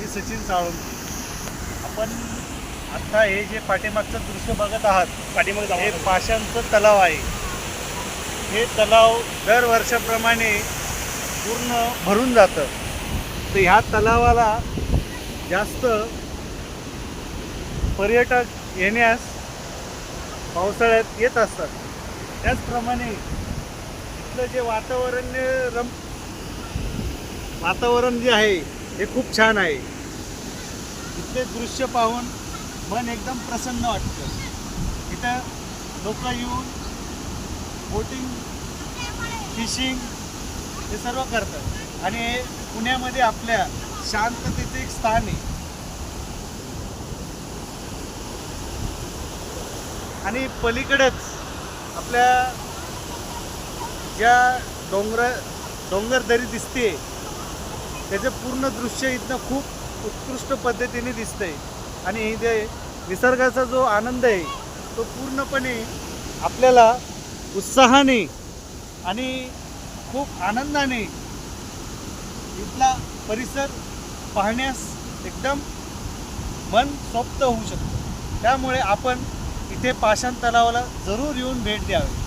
मी सचिन साळुंखे. आपण आता हे जे पाठीमागचं दृश्य बघत आहात, पाठीमागे हे पाषाणचं तलाव आहे. हे तलाव दर वर्षाप्रमाणे पूर्ण भरून जातं. तर ह्या तलावाला जास्त पर्यटक येण्यास पावसाळ्यात येत असतात. त्याचप्रमाणे इथलं जे वातावरण जे आहे हे खूप छान आहे. इथले दृश्य पाहून मन एकदम प्रसन्न वाटतं. इथं लोक येऊन बोटिंग, फिशिंग हे सर्व करतात आणि हे पुण्यामध्ये आपल्या शांततेचं एक स्थान आहे. आणि पलीकडेच आपल्या ज्या डोंगर दरी दिसते त्याचं पूर्ण दृश्य इथनं खूप उत्कृष्ट पद्धतीने दिसतंय. आणि इथे निसर्गाचा जो आनंद आहे तो पूर्णपणे आपल्याला उत्साहाने आणि खूप आनंदाने इथला परिसर पाहण्यास एकदम मन सोप्त होऊ शकतं. त्यामुळे आपण इथे पाषाण तलावाला जरूर येऊन भेट द्यावी.